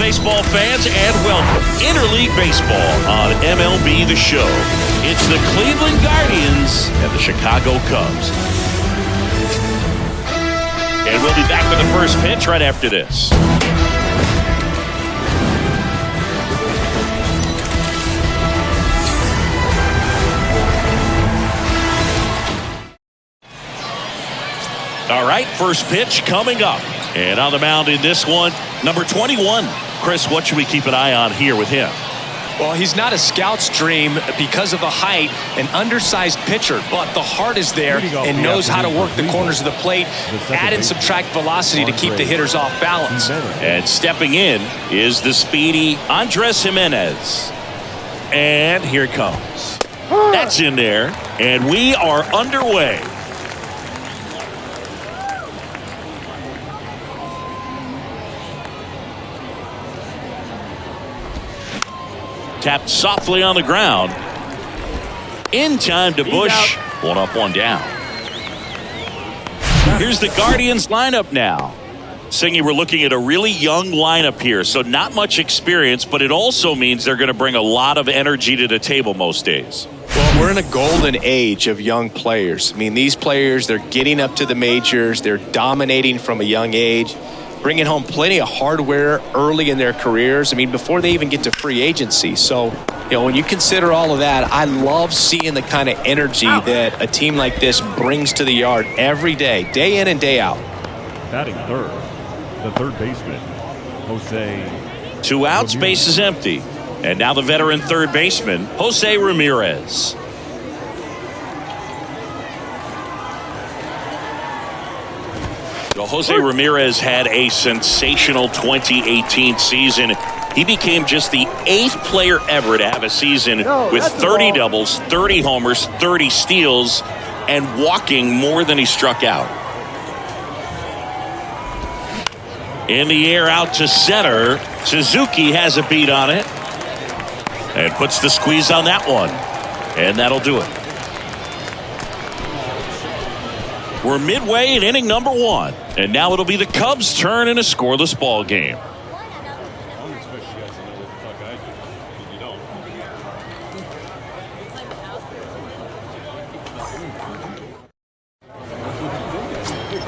baseball fans, and welcome Interleague Baseball on MLB The Show. It's the Cleveland Guardians and the Chicago Cubs. And we'll be back with the first pitch right after this. All right, first pitch coming up. And on the mound in this one, number 21. Chris, what should we keep an eye on here with him? Well, he's not a scout's dream because of the height, an undersized pitcher, but the heart is there and knows how to work the corners of the plate, add and subtract velocity to keep the hitters off balance. And stepping in is the speedy Andres Jimenez. And here it comes. That's in there, and we are underway. Tapped softly on the ground. In time to Bush. One up, one down. Here's the Guardians lineup now. Singy, we're looking at a really young lineup here, so not much experience, but it also means they're going to bring a lot of energy to the table most days. Well, we're in a golden age of young players. I mean, these players, they're getting up to the majors. They're dominating from a young age, bringing home plenty of hardware early in their careers. I mean, before they even get to free agency. So, when you consider all of that, I love seeing the kind of energy that a team like this brings to the yard every day in and day out. Batting third, the third baseman, Jose. 2 outs, base is empty. And now the veteran third baseman, Jose Ramirez. Jose Ramirez had a sensational 2018 season. He became just the 8th player ever to have a season with 30 doubles, 30 homers, 30 steals, and walking more than he struck out. In the air out to center. Suzuki has a beat on it and puts the squeeze on that one. And that'll do it. We're midway in inning number 1. And now it'll be the Cubs' turn in a scoreless ball game.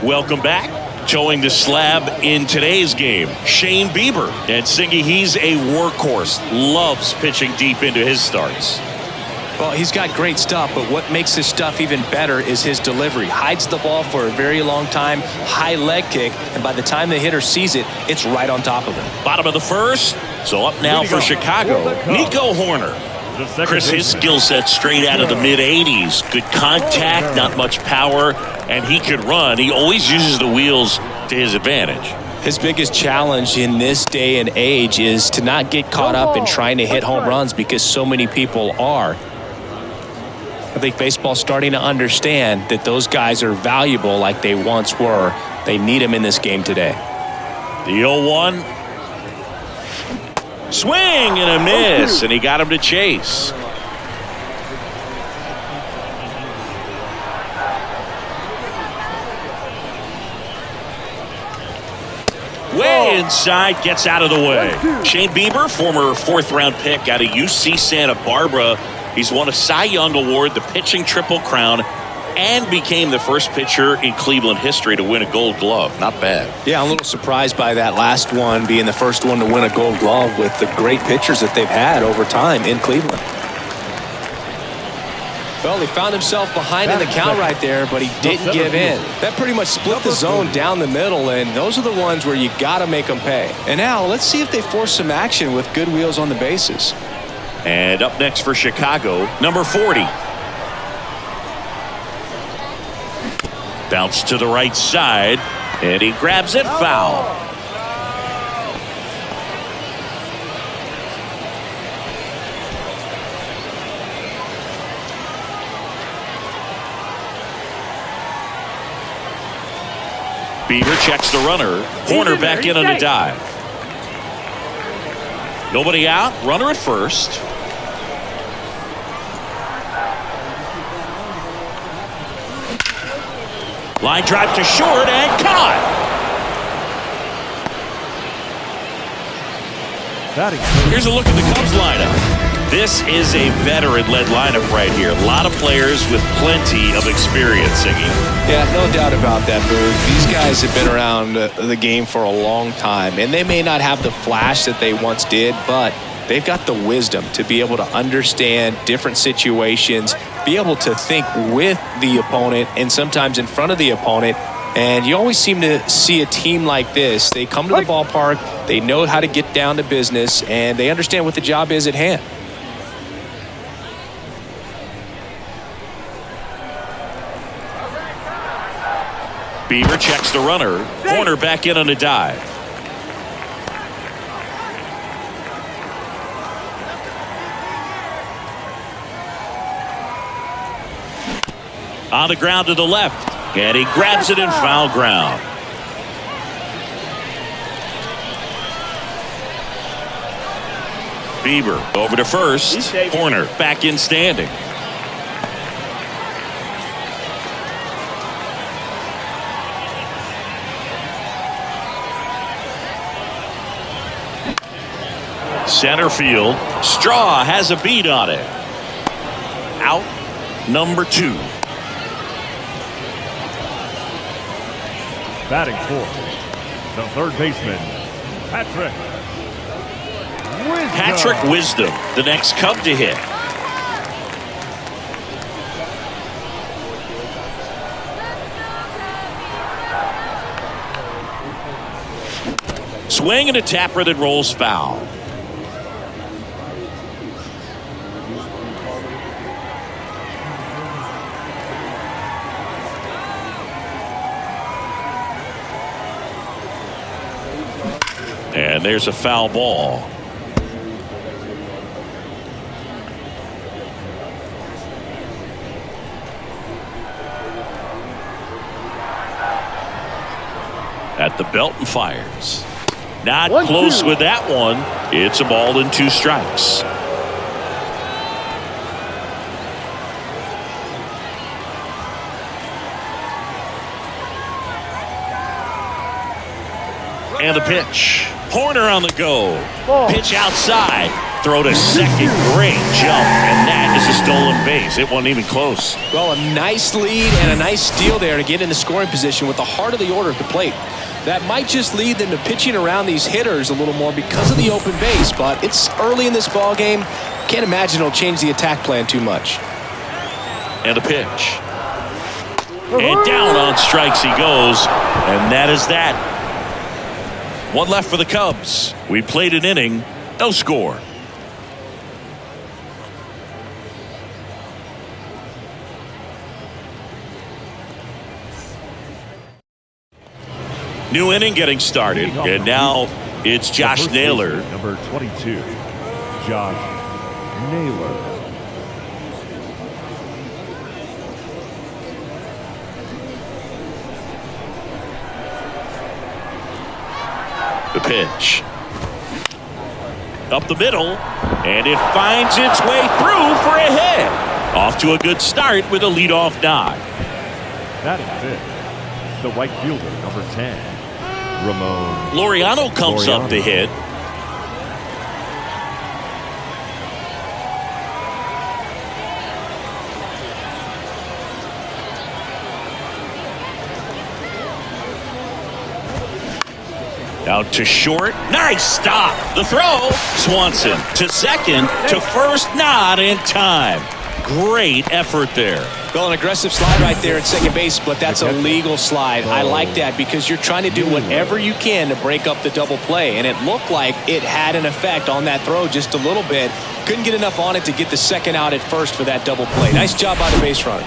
Welcome back. Towing the slab in today's game, Shane Bieber. And Singy, he's a workhorse. Loves pitching deep into his starts. Well, he's got great stuff, but what makes his stuff even better is his delivery. Hides the ball for a very long time, high leg kick, and by the time the hitter sees it, it's right on top of him. Bottom of the first. So up now for Chicago, Nico Horner. Chris, his skill set straight out of the mid-80s. Good contact, not much power, and he could run. He always uses the wheels to his advantage. His biggest challenge in this day and age is to not get caught up in trying to hit home runs because so many people are. I think baseball's starting to understand that those guys are valuable like they once were. They need them in this game today. The 0-1. Swing and a miss, and he got him to chase. Way inside, gets out of the way. Shane Bieber, former 4th-round pick out of UC Santa Barbara. He's won a Cy Young Award, the pitching Triple Crown, and became the first pitcher in Cleveland history to win a Gold Glove. Not bad. Yeah, I'm a little surprised by that last one being the first one to win a Gold Glove with the great pitchers that they've had over time in Cleveland. Well, he found himself behind in the count right there, but he didn't give in. That pretty much split the zone down the middle, and those are the ones where you got to make them pay. And now let's see if they force some action with good wheels on the bases. And up next for Chicago, number 40. Bounce to the right side, and he grabs it foul. Bieber checks the runner. Horner back in on the dive. Nobody out. Runner at first. Line drive to short and caught. Batting. Here's a look at the Cubs lineup. This is a veteran-led lineup right here. A lot of players with plenty of experience, Siggy. Yeah, no doubt about that, Boog. These guys have been around the game for a long time, and they may not have the flash that they once did, but they've got the wisdom to be able to understand different situations, be able to think with the opponent and sometimes in front of the opponent. And you always seem to see a team like this. They come to the ballpark, they know how to get down to business, and they understand what the job is at hand. Bieber checks the runner. Corner back in on a dive. On the ground to the left. And he grabs it in foul ground. Bieber over to first. Corner back in standing. Center field. Straw has a beat on it. Out number 2. Batting fourth, the third baseman, Patrick Wisdom. Patrick Wisdom, the next Cub to hit. Swing and a tapper that rolls foul. And there's a foul ball. At the belt and fires. Not close with that one. It's a ball and 2 strikes. And the pitch. Horner on the go. Pitch outside. Throw to second. Great jump. And that is a stolen base. It wasn't even close. Well, a nice lead and a nice steal there to get into scoring position with the heart of the order at the plate. That might just lead them to pitching around these hitters a little more because of the open base, but it's early in this ball game. Can't imagine it'll change the attack plan too much. And a pitch. And down on strikes he goes. And that is that. One left for the Cubs. We played an inning, no score. New inning getting started, and now it's Josh Naylor. Number 22, Josh Naylor. The pitch. Up the middle, and it finds its way through for a hit. Off to a good start with a leadoff nod. Batting fifth, the right fielder, number 10, Ramon Laureano comes up to hit. Out to short. Nice stop. The throw. Swanson to second, to first, not in time. Great effort there. Well, an aggressive slide right there at second base, but that's a legal slide. I like that because you're trying to do whatever you can to break up the double play, and it looked like it had an effect on that throw just a little bit. Couldn't get enough on it to get the second out at first for that double play. Nice job by the base runner.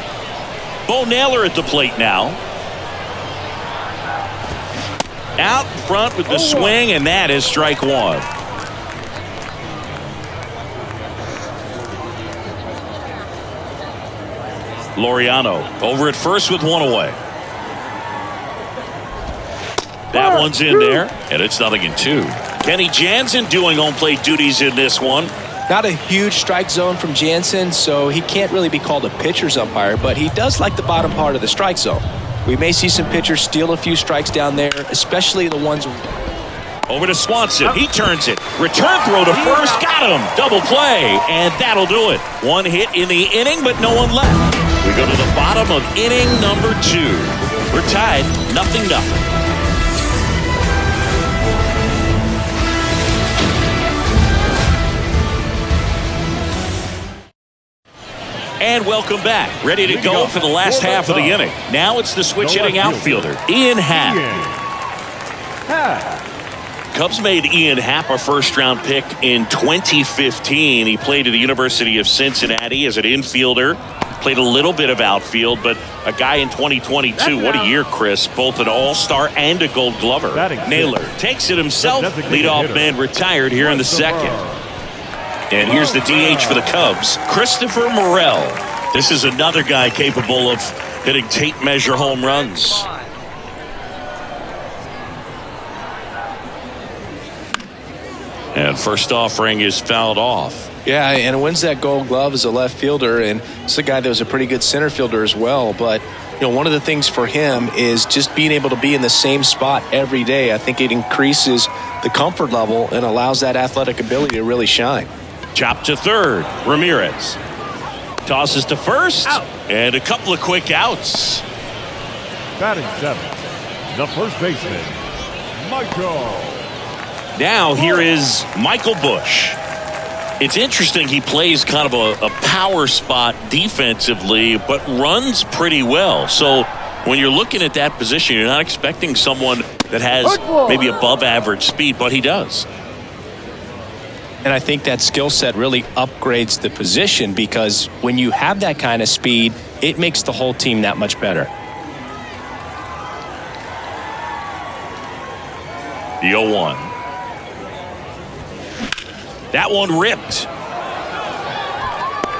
Bo Naylor at the plate now. Out in front with the swing, and that is strike one. Laureano over at first with one away. That one's in there, and it's 0-2. Kenny Jansen doing home plate duties in this one. Not a huge strike zone from Jansen, so he can't really be called a pitcher's umpire, but he does like the bottom part of the strike zone. We may see some pitchers steal a few strikes down there, especially the ones. Over to Swanson. He turns it. Return throw to first. Got him. Double play. And that'll do it. One hit in the inning, but no one left. We go to the bottom of inning number 2. We're tied 0-0. And welcome back. Ready to go for the last half of the inning. Now it's the switch-hitting outfielder, Ian Happ. Cubs made Ian Happ a first-round pick in 2015. He played at the University of Cincinnati as an infielder. Played a little bit of outfield, but a guy in 2022. What a year, Chris. Both an all-star and a gold glover. Naylor takes it himself. Leadoff man retired here in the second. And here's the DH for the Cubs, Christopher Morel. This is another guy capable of hitting tape measure home runs. And first offering is fouled off. Yeah, and wins that gold glove as a left fielder, and it's a guy that was a pretty good center fielder as well. But one of the things for him is just being able to be in the same spot every day. I think it increases the comfort level and allows that athletic ability to really shine. Chop to third. Ramirez tosses to first. Out. And a couple of quick outs. Batting 7th, the first baseman, Michael. Now here is Michael Busch. It's interesting, he plays kind of a power spot defensively, but runs pretty well. So when you're looking at that position, you're not expecting someone that has maybe above average speed, but he does. And I think that skill set really upgrades the position, because when you have that kind of speed, it makes the whole team that much better. The 0-1. That one ripped.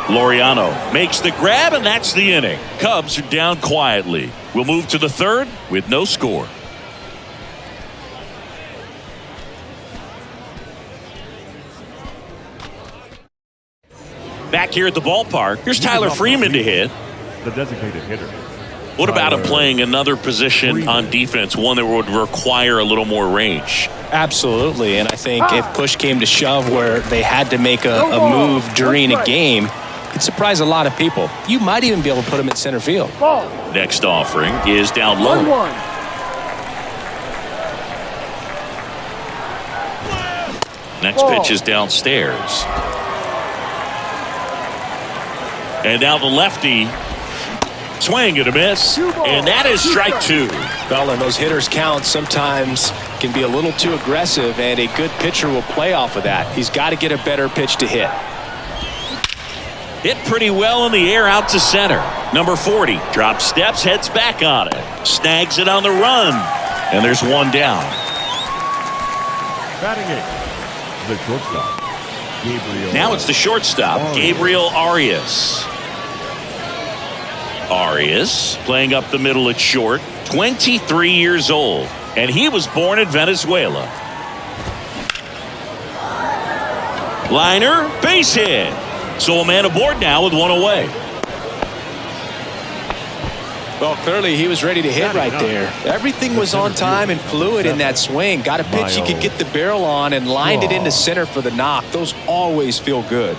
Laureano makes the grab, and that's the inning. Cubs are down quietly. We'll move to the third with no score. Back here at the ballpark, here's Tyler Freeman to hit. The designated hitter. What about him playing another position on defense, one that would require a little more range? Absolutely, and I think if push came to shove where they had to make a move during a game, it'd surprise a lot of people. You might even be able to put him in center field. Next offering is down low. 1-1. Next pitch is downstairs. And now the lefty. Swing and a miss, and that is strike 2. Well, and those hitters count sometimes can be a little too aggressive, and a good pitcher will play off of that. He's got to get a better pitch to hit. Hit pretty well in the air out to center. Number 40 drops steps, heads back on it. Snags it on the run, and there's one down. Batting 8th, the shortstop, Gabriel. Now it's the shortstop, Gabriel Arias. Arias playing up the middle at short, 23 years old, and he was born in Venezuela. Liner, base hit. So a man aboard now with one away. Well, clearly he was ready to hit right there. Everything was on time and fluid in that swing. Got a pitch he could get the barrel on and lined it into center for the knock. Those always feel good.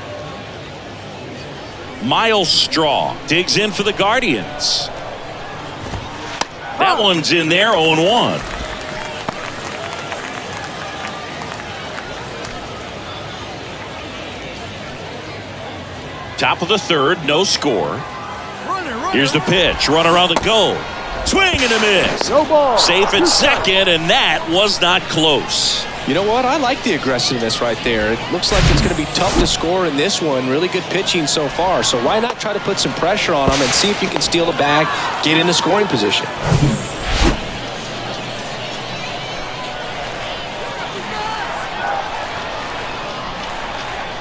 Miles Straw digs in for the Guardians. That one's in there, 0-1. Top of the third, no score. Here's the pitch, runner on the go. Swing and a miss. No ball. Safe at second, and that was not close. You know what? I like the aggressiveness right there. It looks like it's going to be tough to score in this one. Really good pitching so far. So why not try to put some pressure on him and see if you can steal the bag, get in the scoring position.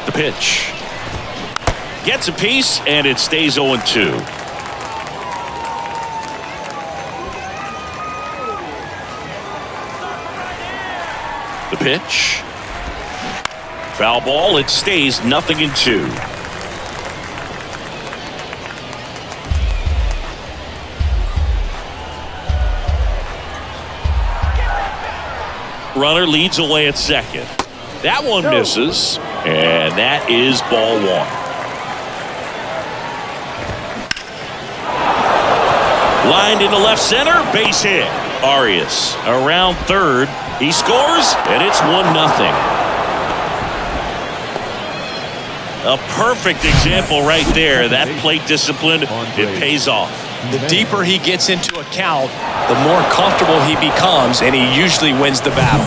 The pitch. Gets a piece, and it stays 0-2. The pitch. Foul ball. It stays 0-2. Runner leads away at second. That one misses, and that is ball one. Lined into left center, base hit. Arias around third. He scores, and it's 1-0. A perfect example right there. That plate discipline, it pays off. The deeper he gets into a count, the more comfortable he becomes, and he usually wins the battle.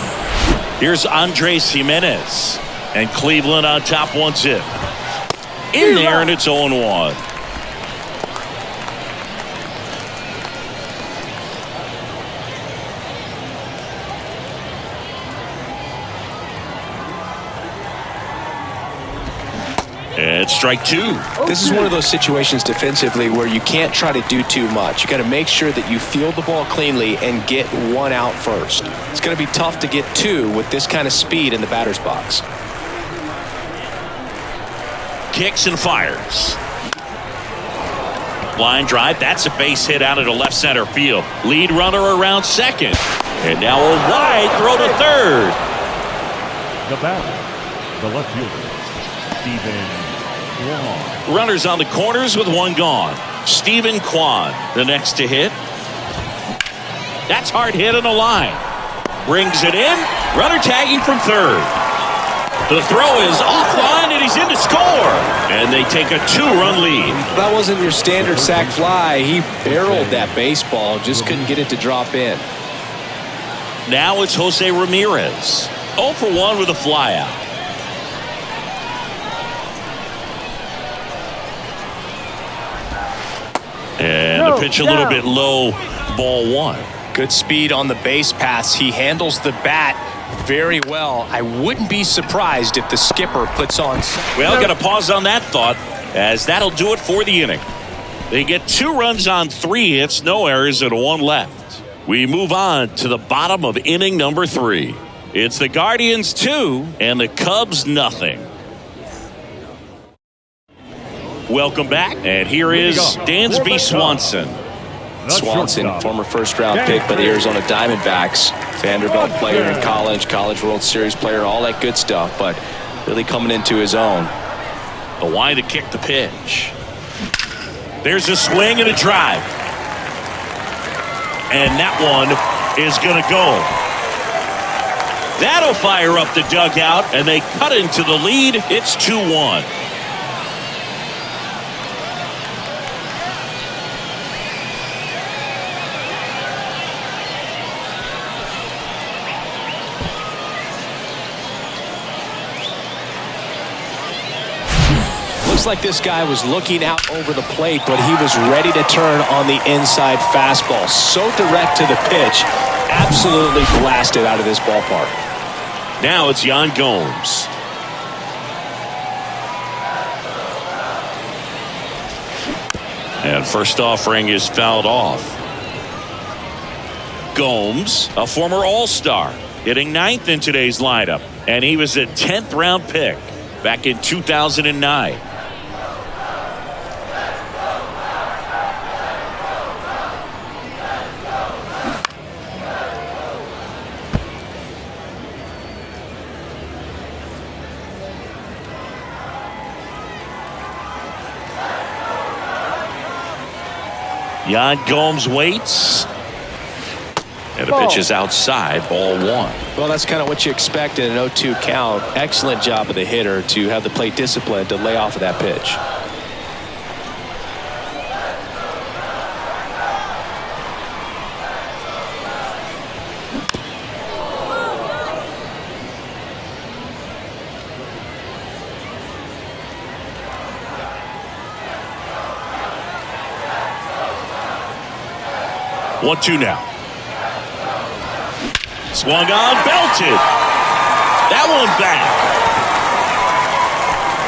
Here's Andres Jimenez, and Cleveland on top 1-0. In there, and it's 0-1. And strike two. This is one of those situations defensively where you can't try to do too much. You got to make sure that you field the ball cleanly and get one out first. It's going to be tough to get two with this kind of speed in the batter's box. Kicks and fires. Line drive. That's a base hit out into left center field. Lead runner around second. And now a wide throw to third. The batter, the left fielder, Stephen Kwan. Runners on the corners with one gone. Stephen Kwan, the next to hit. That's hard hit on the line. Brings it in. Runner tagging from third. The throw is offline, and he's in to score. And they take a 2-run lead. That wasn't your standard sac fly. He barreled that baseball, just couldn't get it to drop in. Now it's Jose Ramirez. 0 for 1 with a flyout. And the pitch a little bit low, ball one. Good speed on the base paths. He handles the bat very well. I wouldn't be surprised if the skipper puts on. Well, got to pause on that thought, as that'll do it for the inning. They get 2 runs on 3 hits, no errors, and 1 left. We move on to the bottom of inning number 3. It's the Guardians 2 and the Cubs nothing. Welcome back, and here is Dansby Swanson. Swanson, former first-round pick by the Arizona Diamondbacks. Vanderbilt player in college World Series player, all that good stuff, but really coming into his own. The wide to kick the pitch. There's a swing and a drive. And that one is going to go. That'll fire up the dugout, and they cut into the lead. It's 2-1. Looks like this guy was looking out over the plate, but he was ready to turn on the inside fastball. So direct to the pitch, absolutely blasted out of this ballpark. Now it's Yan Gomes. And first offering is fouled off. Gomes, a former All-Star, hitting 9th in today's lineup, and he was a 10th round pick back in 2009. Yan Gomes waits. And the pitch is outside, ball one. Well, that's kind of what you expect in an 0-2 count. Excellent job of the hitter to have the plate discipline to lay off of that pitch. One-two now. Swung on, belted. That one back.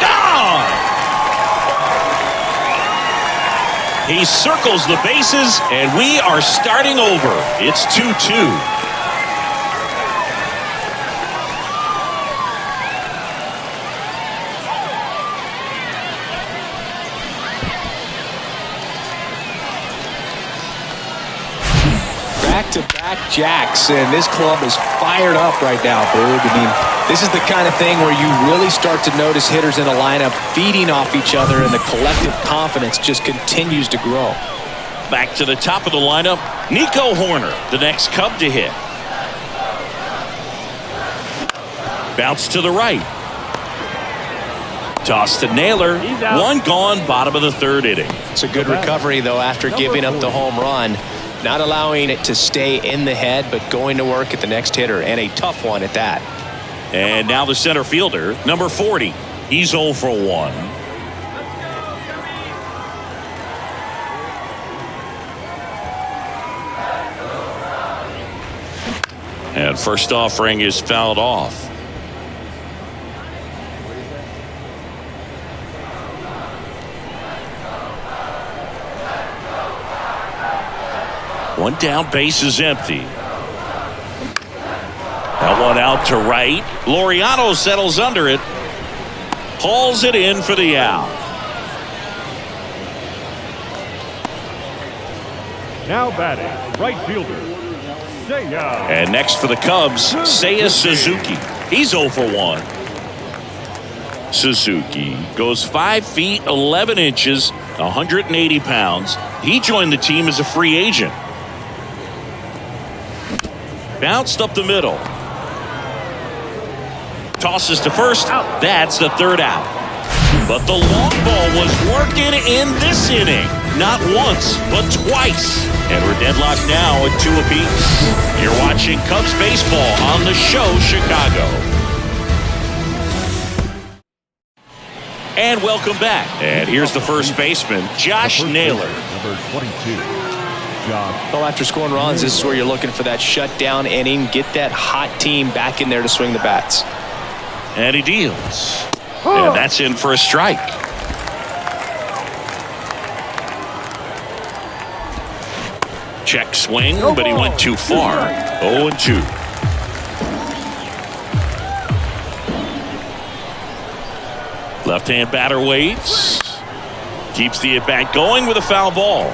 Gone! He circles the bases, and we are starting over. It's 2-2. Back-to-back Jackson. This club is fired up right now, Boog. I mean, this is the kind of thing where you really start to notice hitters in a lineup feeding off each other, and the collective confidence just continues to grow. Back to the top of the lineup, Nico Horner, the next Cub to hit. Bounce to the right. Toss to Naylor. One gone, bottom of the third inning. It's a good recovery, though, after giving up the home run. Not allowing it to stay in the head, but going to work at the next hitter, and a tough one at that. And now the center fielder, number 40. He's 0 for 1. And first offering is fouled off. One down, base is empty. That one out to right. Laureano settles under it. Hauls it in for the out. Now batting, right fielder, Seiya. And next for the Cubs, Seiya Suzuki. He's 0 for 1. Suzuki goes 5 feet 11 inches, 180 pounds. He joined the team as a free agent. Bounced up the middle. Tosses to first. That's the third out. But the long ball was working in this inning. Not once, but twice. And we're deadlocked now at 2 apiece. You're watching Cubs baseball on the show Chicago. And welcome back. And here's the first baseman, Josh Naylor. Number 22. Well, after scoring runs, this is where you're looking for that shutdown inning. Get that hot team back in there to swing the bats. And he deals. And that's in for a strike. Check swing, but he went too far. 0-2. Left-hand batter waits. Keeps the at-bat going with a foul ball.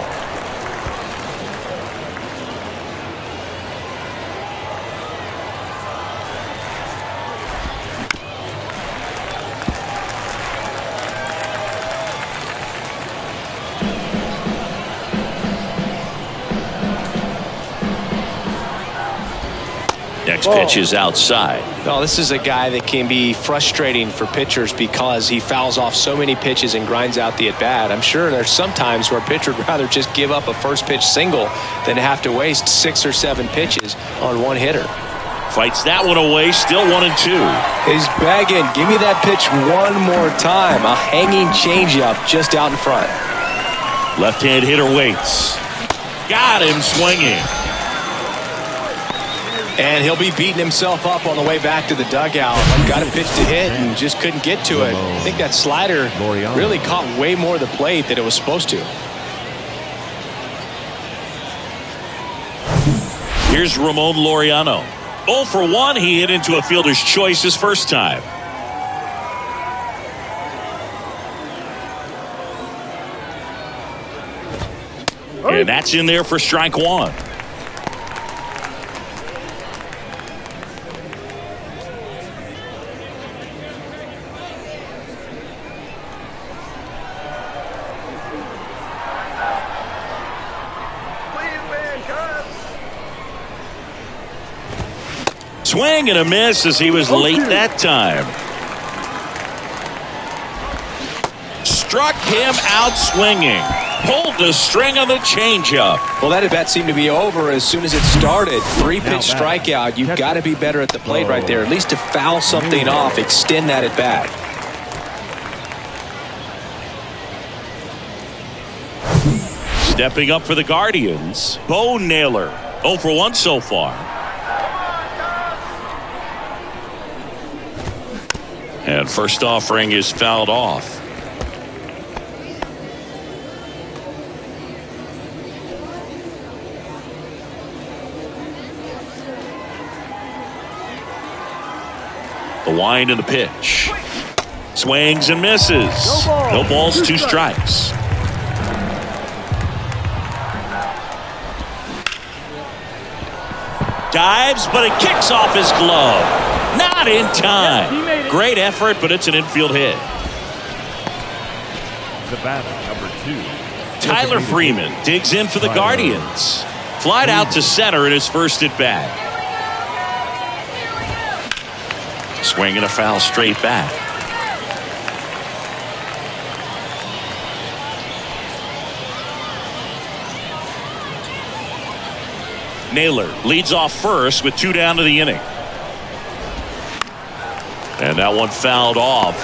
Next pitch is outside. Well, this is a guy that can be frustrating for pitchers because he fouls off so many pitches and grinds out the at-bat. I'm sure there's some times where a pitcher would rather just give up a first pitch single than have to waste 6 or 7 pitches on one hitter. Fights that one away, still 1-2. He's begging, give me that pitch one more time. A hanging changeup just out in front. Left-hand hitter waits. Got him swinging. And he'll be beating himself up on the way back to the dugout. Got a pitch to hit and just couldn't get to it. I think that slider really caught way more of the plate than it was supposed to. Here's Ramon Laureano. 0 for 1. He hit into a fielder's choice his first time. And that's in there for strike 1. Swing and a miss as he was late that time. Struck him out swinging. Pulled the string on the changeup. Well, that at-bat seemed to be over as soon as it started. 3-pitch strikeout. You've got to be better at the plate right there. At least to foul something off, extend that at-bat. Stepping up for the Guardians, Bo Naylor. 0 for 1 so far. And first offering is fouled off. The wind and the pitch. Swings and misses. No balls, 2 strikes. dives, but it kicks off his glove. Not in time. Great effort, but it's an infield hit. The batter, number 2. Tyler Freeman digs in for the Guardians. Flied out to center in his first at bat. Swinging a foul straight back. Naylor leads off first with 2 down to the inning. And that one fouled off.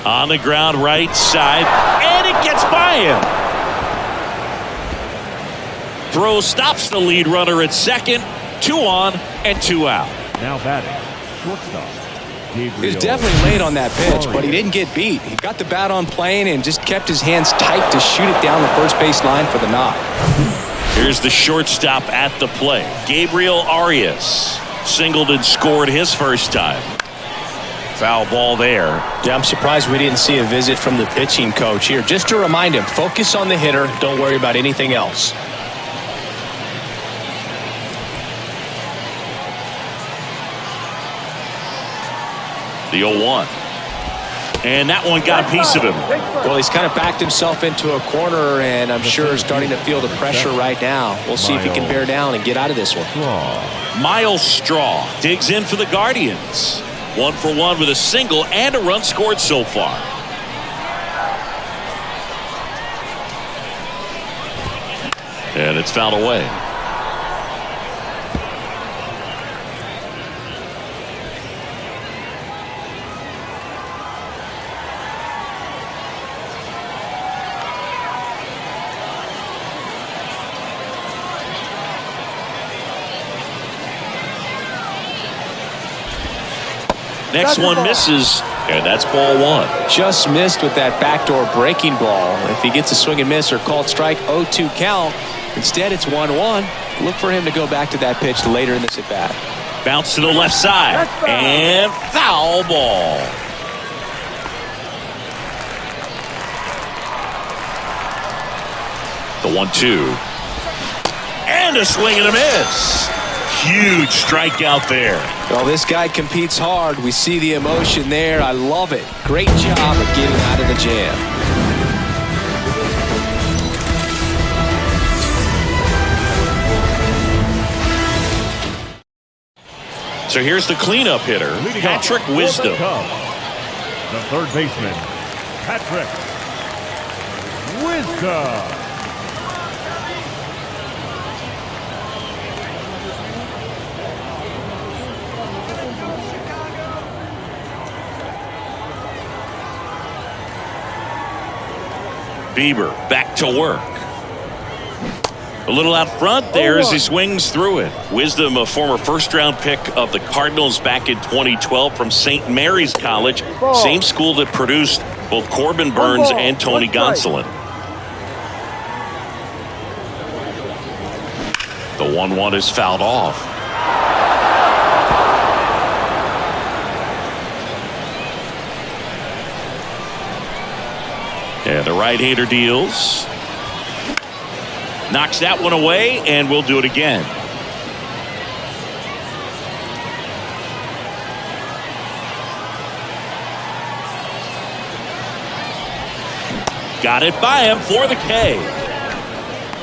On the ground right side, and it gets by him. Throw stops the lead runner at second. 2 on and 2 out. Now batting, shortstop. He was definitely late on that pitch, but he didn't get beat. He got the bat on plane and just kept his hands tight to shoot it down the first base line for the knock. Here's the shortstop at the plate. Gabriel Arias singled and scored his first time. Foul ball there. Yeah, I'm surprised we didn't see a visit from the pitching coach here. Just to remind him, focus on the hitter. Don't worry about anything else. The 0-1. And that one got a piece of him. Well, he's kind of backed himself into a corner, and I'm sure starting to feel the pressure right now. We'll see if he can bear down and get out of this one. Miles Straw digs in for the Guardians. 1 for 1 with a single and a run scored so far. And it's fouled away. Next one misses, and that's ball 1. Just missed with that backdoor breaking ball. If he gets a swing and miss or called strike, 0-2 count. Instead, it's 1-1. Look for him to go back to that pitch later in this at bat. Bounce to the left side, and foul ball. The 1-2. And a swing and a miss. Huge strikeout there. Well, this guy competes hard. We see the emotion there. I love it. Great job of getting out of the jam. So here's the cleanup hitter, Patrick Wisdom. The third baseman, Patrick Wisdom. Bieber back to work. A little out front there as he swings through it. Wisdom, a former first-round pick of the Cardinals back in 2012 from St. Mary's College, same school that produced both Corbin Burns and Tony Gonsolin. The 1-1 is fouled off. And the right-hander deals. Knocks that one away, and we'll do it again. Got it by him for the K.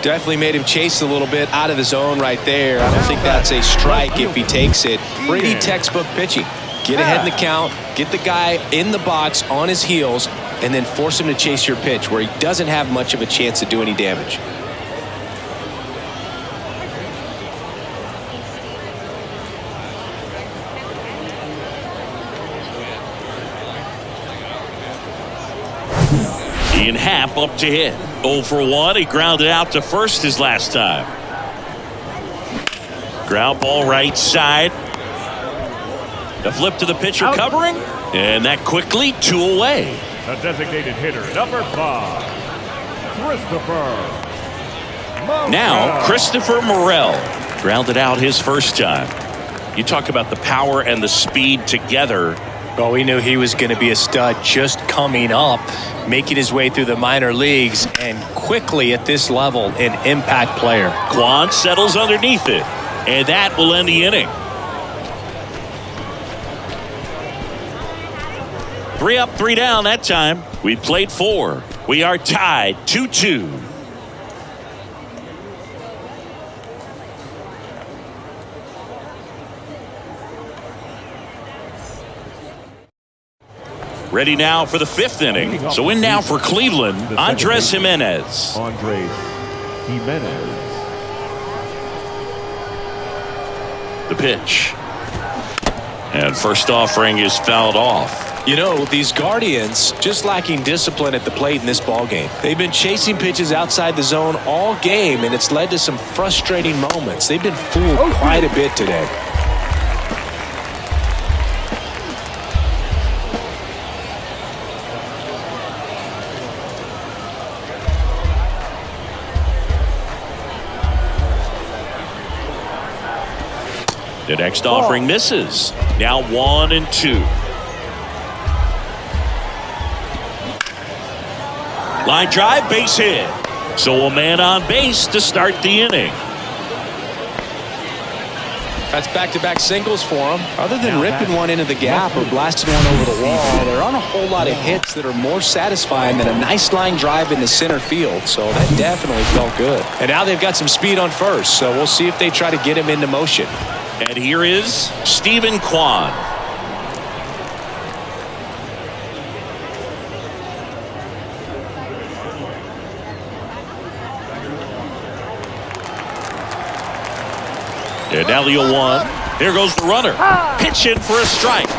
Definitely made him chase a little bit out of the zone right there. I don't think that's a strike if he takes it. Pretty textbook pitching. Get ahead in the count, get the guy in the box on his heels, and then force him to chase your pitch where he doesn't have much of a chance to do any damage. Ian Happ up to hit. 0 for 1. He grounded out to first his last time. Ground ball right side. The flip to the pitcher covering. And that quickly 2 away. The designated hitter, number 5, Christopher Morel. Now, Christopher Morel grounded out his first time. You talk about the power and the speed together. Well, we knew he was going to be a stud just coming up, making his way through the minor leagues, and quickly at this level, an impact player. Quan settles underneath it, and that will end the inning. 3 up, 3 down that time. We played 4. We are tied 2-2. Ready now for the 5th inning. So in now for Cleveland, Andres Jimenez. The pitch. And first offering is fouled off. You know, these Guardians just lacking discipline at the plate in this ballgame. They've been chasing pitches outside the zone all game, and it's led to some frustrating moments. They've been fooled quite a bit today. The next offering misses. Now 1-2. Line drive, base hit. So a man on base to start the inning. That's back-to-back singles for him. Other than ripping one into the gap or blasting one over the wall, there aren't a whole lot of hits that are more satisfying than a nice line drive into center field. So that definitely felt good. And now they've got some speed on first, so we'll see if they try to get him into motion. And here is Stephen Kwan. And now the 0-1. Here goes the runner. Pitch in for a strike.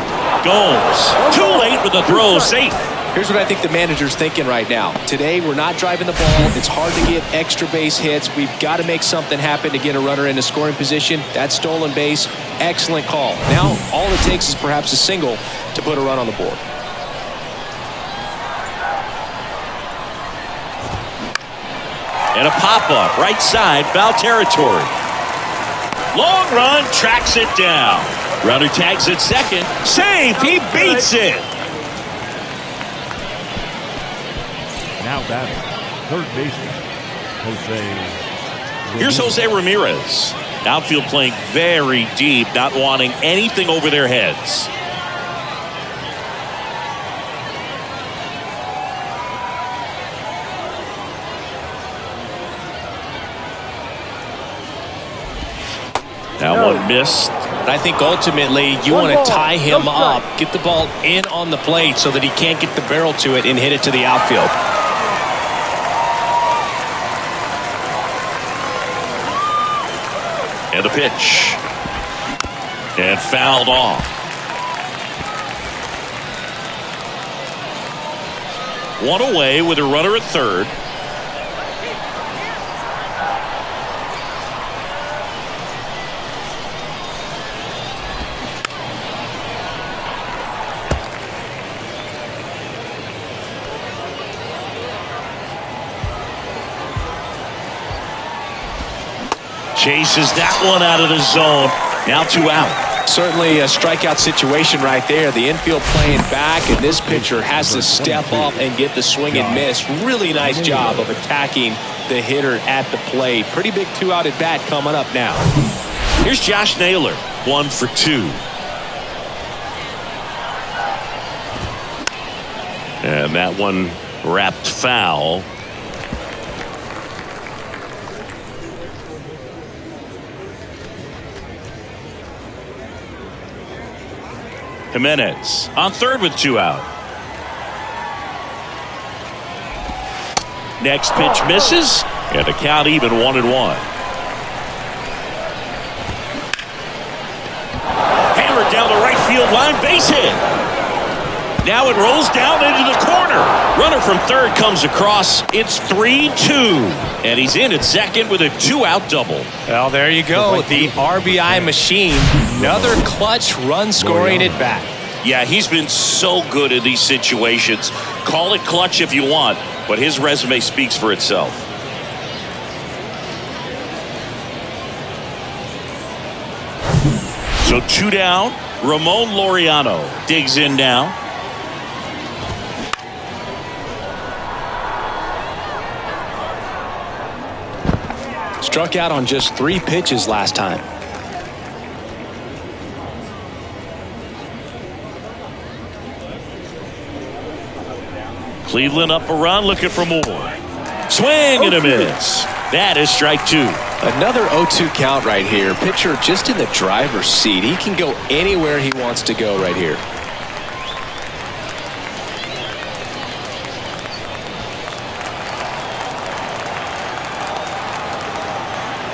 Gomes. Too late with the throw. Safe. Here's what I think the manager's thinking right now. Today, we're not driving the ball. It's hard to get extra base hits. We've got to make something happen to get a runner into scoring position. That stolen base, excellent call. Now, all it takes is perhaps a single to put a run on the board. And a pop-up, right side, foul territory. Long run, tracks it down. Runner tags at second. Safe, he beats it. Now batting, third baseman, Jose. Here's Jose Ramirez. Outfield playing very deep, not wanting anything over their heads. That one missed. I think ultimately you want to tie him up, get the ball in on the plate so that he can't get the barrel to it and hit it to the outfield. And the pitch. And fouled off. One away with a runner at third. Chases that one out of the zone. Now 2 out. Certainly a strikeout situation right there. The infield playing back, and this pitcher has to step up and get the swing and miss. Really nice job of attacking the hitter at the plate. Pretty big 2-out at bat coming up now. Here's Josh Naylor, 1 for 2. And that one wrapped foul. Jimenez on third with 2 out. Next pitch misses, and the count even 1-1. Hammered down the right field line, base hit. Now it rolls down into the corner. Runner from third comes across. It's 3-2. And he's in at second with a 2-out double. Well, there you go. The RBI machine. Another clutch run scoring at bat. Yeah, he's been so good in these situations. Call it clutch if you want, but his resume speaks for itself. So 2 down. Ramon Laureano digs in now. Struck out on just 3 pitches last time. Cleveland up a run, looking for more. Swing and a miss. That is strike 2. Another 0-2 count right here. Pitcher just in the driver's seat. He can go anywhere he wants to go right here.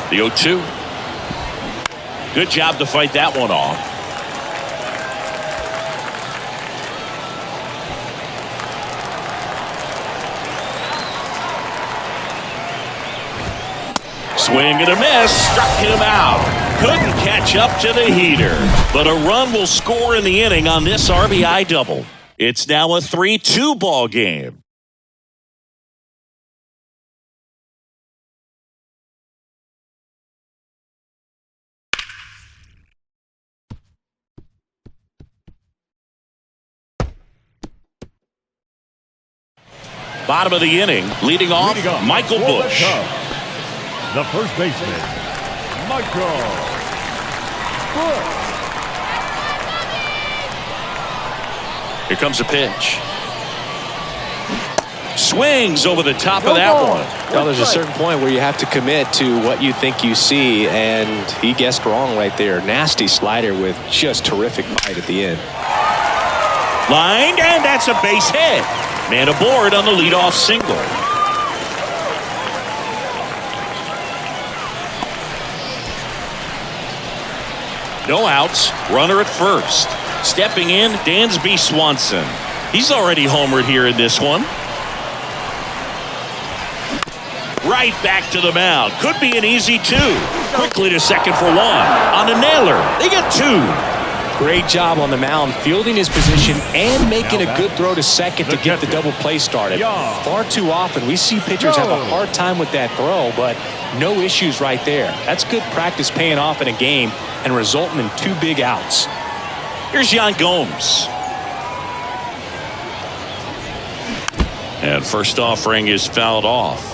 The 0-2. Good job to fight that one off. Swing and a miss. Struck him out. Couldn't catch up to the heater. But a run will score in the inning on this RBI double. It's now a 3-2 ball game. Bottom of the inning, leading off Michael Busch. The first baseman, Michael Busch. Here comes a pitch. Swings over the top of that one. Well, there's a certain point where you have to commit to what you think you see, and he guessed wrong right there. Nasty slider with just terrific bite at the end. Lined, and that's a base hit. Man aboard on the leadoff single. No outs, runner at first. Stepping in, Dansby Swanson. He's already homered here in this one. Right back to the mound. Could be an easy 2. Quickly to second for 1. On a nailer, they get 2. Great job on the mound, fielding his position and making a good throw to second to get the double play started. Far too often we see pitchers have a hard time with that throw, but no issues right there. That's good practice paying off in a game and resulting in 2 big outs. Here's Yan Gomes. And first offering is fouled off.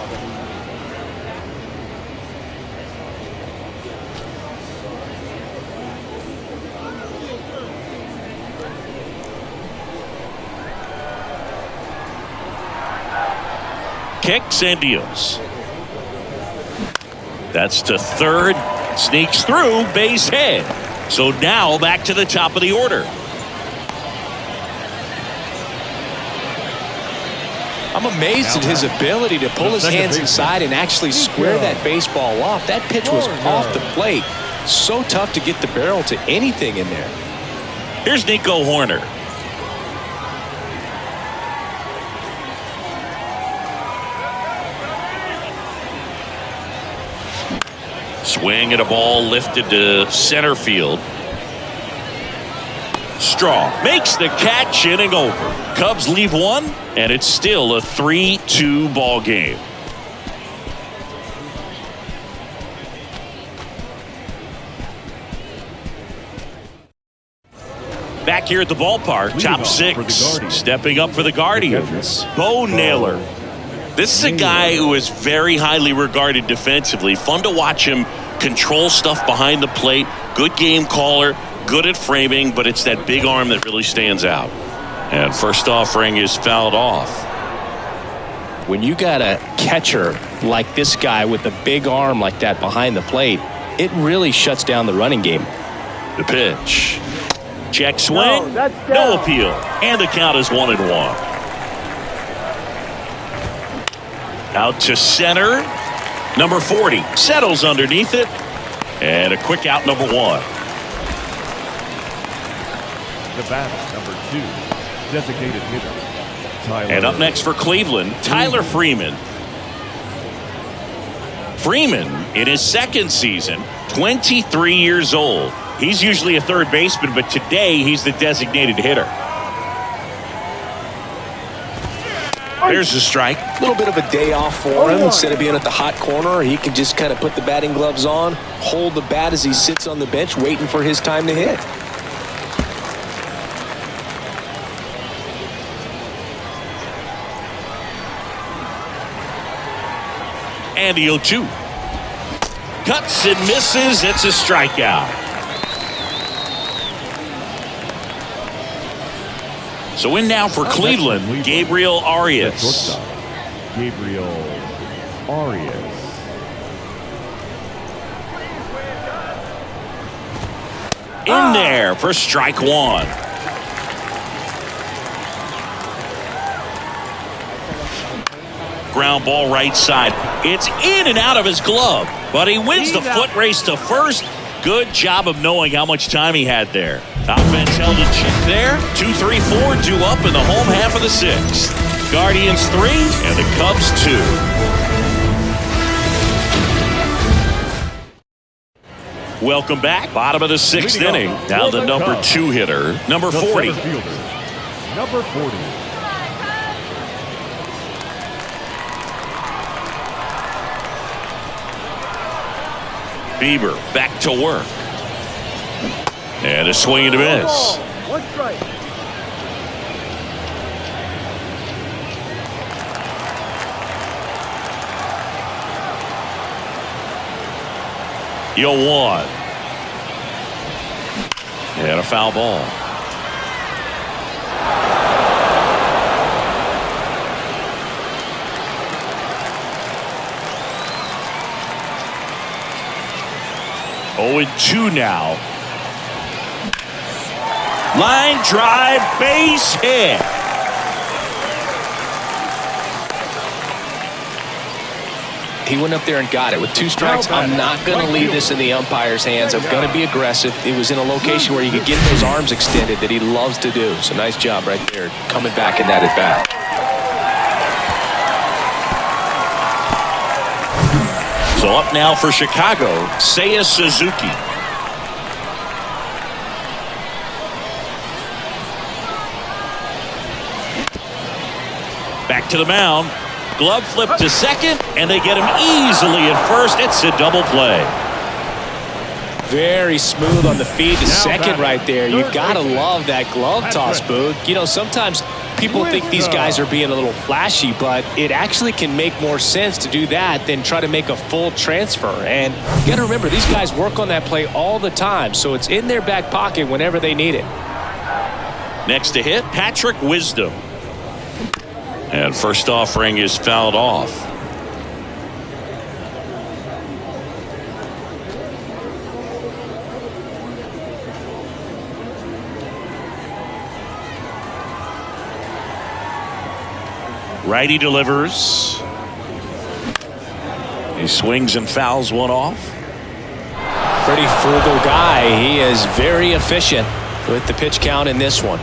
Kicks and deals. That's to third. Sneaks through, base hit. So now back to the top of the order. I'm amazed at his ability to pull his hands inside and actually square that baseball off. That pitch was off the plate. So tough to get the barrel to anything in there. Here's Nico Horner. Swing and a ball lifted to center field. Straw makes the catch, inning over. Cubs leave 1, and it's still a 3-2 ball game. Back here at the ballpark, top 6, stepping up for the Guardians, Bo Naylor. This is a guy who is very highly regarded defensively. Fun to watch him control stuff behind the plate. Good game caller, good at framing, but it's that big arm that really stands out. And first offering is fouled off. When you got a catcher like this guy with a big arm like that behind the plate, it really shuts down the running game. The pitch. Check swing. No appeal. And the count is 1-1. Out to center. Number 40 settles underneath it. And a quick out, number 1. The batter, number 2, designated hitter, Tyler. And up next for Cleveland, Tyler Freeman. Freeman, in his second season, 23 years old. He's usually a third baseman, but today he's the designated hitter. There's the strike. A little bit of a day off for him. Instead of being at the hot corner, he can just kind of put the batting gloves on, hold the bat as he sits on the bench waiting for his time to hit. And the 0-2. Cuts and misses. It's a strikeout. So in now for Cleveland, Gabriel Arias. Gabriel Arias. In there for strike one. Ground ball right side. It's in and out of his glove, but he wins the foot race to first. Good job of knowing how much time he had there. Offense held in check there. 2-3-4 due up in the home half of the sixth. Guardians 3 and the Cubs 2. Welcome back. Bottom of the sixth inning. Now the number 2 hitter, number 40. Number 40. Bieber back to work. And a swing and a miss. One strike. You'll one. And a foul ball. Oh, and 2 now. Line drive, base hit. He went up there and got it with 2 strikes. I'm not going to leave this in the umpire's hands. I'm going to be aggressive. It was in a location where he could get those arms extended that he loves to do. So nice job right there, coming back in that at bat. So up now for Chicago, Seiya Suzuki. Back to the mound. Glove flip to second, and they get him easily at first. It's a double play. Very smooth on the feed to second right there. You got to love that glove toss, Boog. You know, sometimes people think these guys are being a little flashy, but it actually can make more sense to do that than try to make a full transfer. And you got to remember, these guys work on that play all the time, so it's in their back pocket whenever they need it. Next to hit, Patrick Wisdom. And first offering is fouled off. Righty delivers. He swings and fouls one off. Pretty frugal guy. He is very efficient with the pitch count in this one.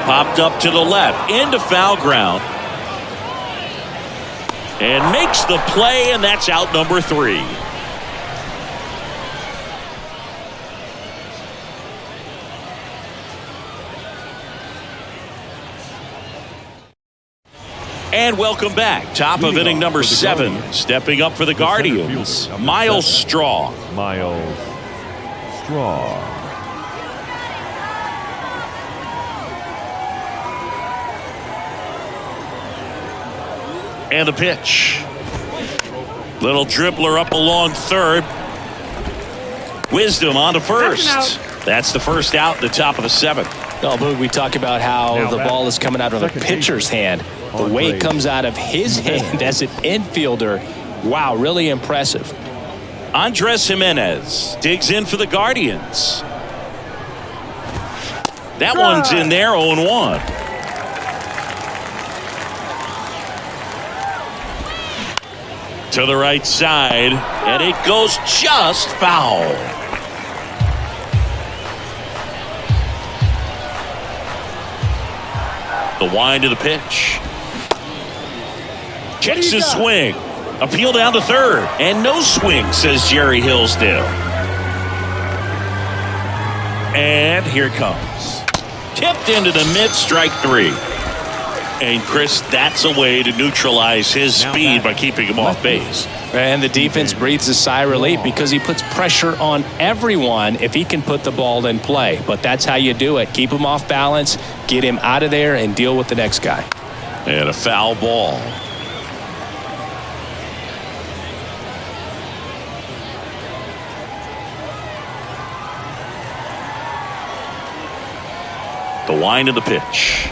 Popped up to the left, into foul ground. And makes the play, and that's out number 3. And welcome back. Top of inning number 7. Stepping up for the Guardians, Miles Straw. Miles Straw. And the pitch. Little dribbler up along third. Wisdom on to first. That's the first out at the top of the 7th. Oh, Boog, we talk about how the ball is coming out of the pitcher's hand. The way it comes out of his hand as an infielder, wow, really impressive. Andres Jimenez digs in for the Guardians. That one's in there, 0-1. To the right side, and it goes just foul. The wind of the pitch. Checks his swing. Appeal down to third. And no swing, says Jerry Hillsdale. And here it comes. Tipped into the mid, strike three. And Chris, that's a way to neutralize his speed by keeping him off base. And the defense breathes a sigh of relief because he puts pressure on everyone if he can put the ball in play. But that's how you do it. Keep him off balance, get him out of there, and deal with the next guy. And a foul ball. The wind of the pitch.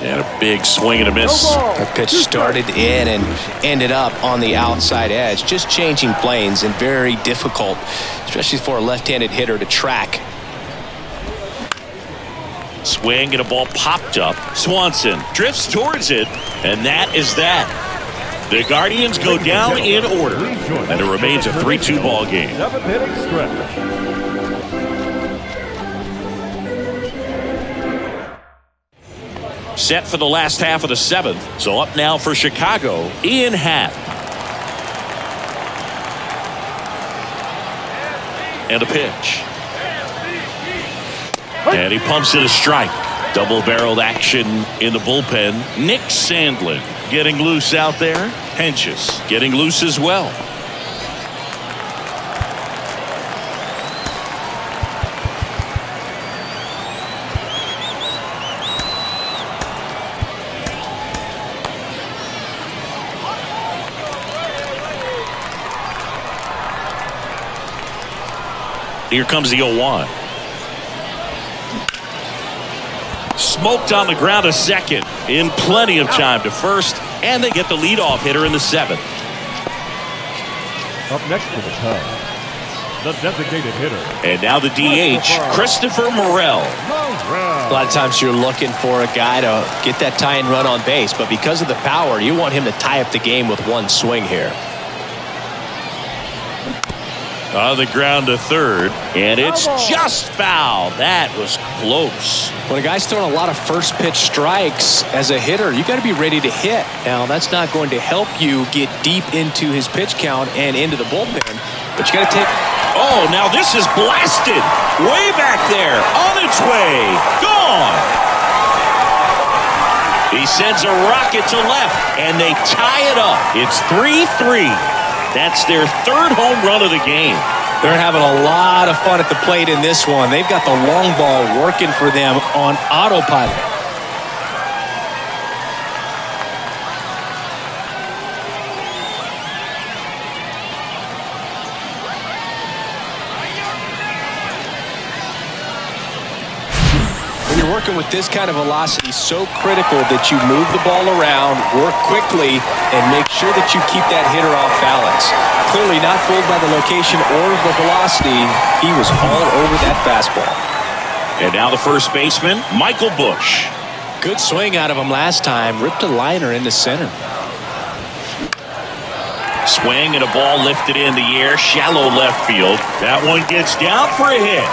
And a big swing and a miss. The pitch started in and ended up on the outside edge. Just changing planes and very difficult, especially for a left-handed hitter to track. Swing and a ball popped up. Swanson drifts towards it, and that is that. The Guardians go down in order, and it remains a 3-2 ball game. 7th-inning stretch. Set for the last half of the 7th. So up now for Chicago, Ian Happ. And a pitch. And he pumps it a strike. Double-barreled action in the bullpen. Nick Sandlin getting loose out there. Henches getting loose as well. Here comes the 0-1. Smoked on the ground to second in plenty of time to first, and they get the leadoff hitter in the 7th. Up next for the Cubs, the designated hitter. And now the DH, Christopher Morel. A lot of times you're looking for a guy to get that tying run on base, but because of the power, you want him to tie up the game with one swing here. On the ground to third, and it's just foul. That was close. When a guy's throwing a lot of first pitch strikes as a hitter, you got to be ready to hit. Now, that's not going to help you get deep into his pitch count and into the bullpen, but you got to take. Oh, now this is blasted. Way back there, on its way, gone. He sends a rocket to left, and they tie it up. It's 3-3. That's their 3rd home run of the game. They're having a lot of fun at the plate in this one. They've got the long ball working for them on autopilot. When you're working with this kind of velocity, so critical that you move the ball around, work quickly, and make sure that you keep that hitter off balance. Clearly not fooled by the location or the velocity. He was all over that fastball. And now the first baseman, Michael Busch. Good swing out of him last time. Ripped a liner in the center. Swing and a ball lifted in the air, shallow left field. That one gets down for a hit.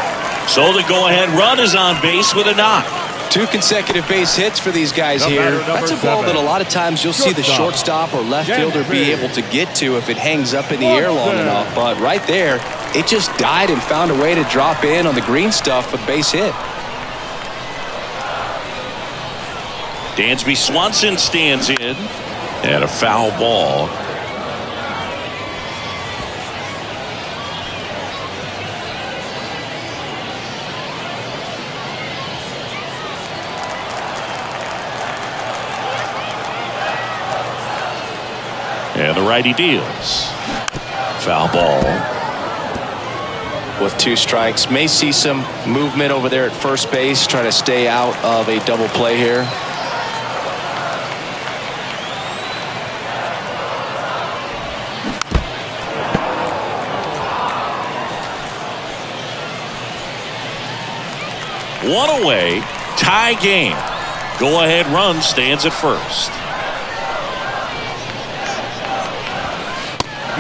So the go-ahead run is on base with a knock. 2 consecutive base hits for these guys here. That's a ball that a lot of times you'll see the shortstop or left fielder be able to get to if it hangs up in the air long enough. But right there, it just died and found a way to drop in on the green stuff with base hit. Dansby Swanson stands in. And a foul ball. And the righty deals. Foul ball. With 2 strikes. May see some movement over there at first base, trying to stay out of a double play here. One away, tie game. Go-ahead run stands at first.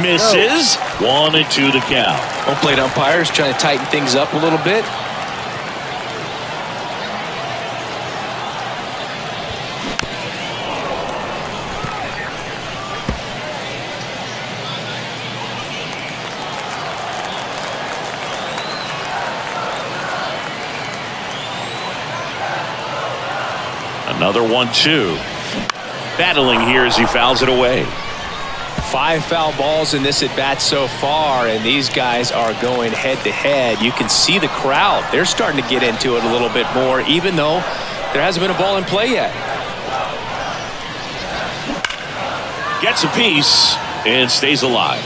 Misses. 1-2 the count. Home plate umpires trying to tighten things up a little bit. Another 1-2. Battling here as he fouls it away. 5 foul balls in this at bat so far, and these guys are going head to head. You can see the crowd. They're starting to get into it a little bit more, even though there hasn't been a ball in play yet. Gets a piece and stays alive.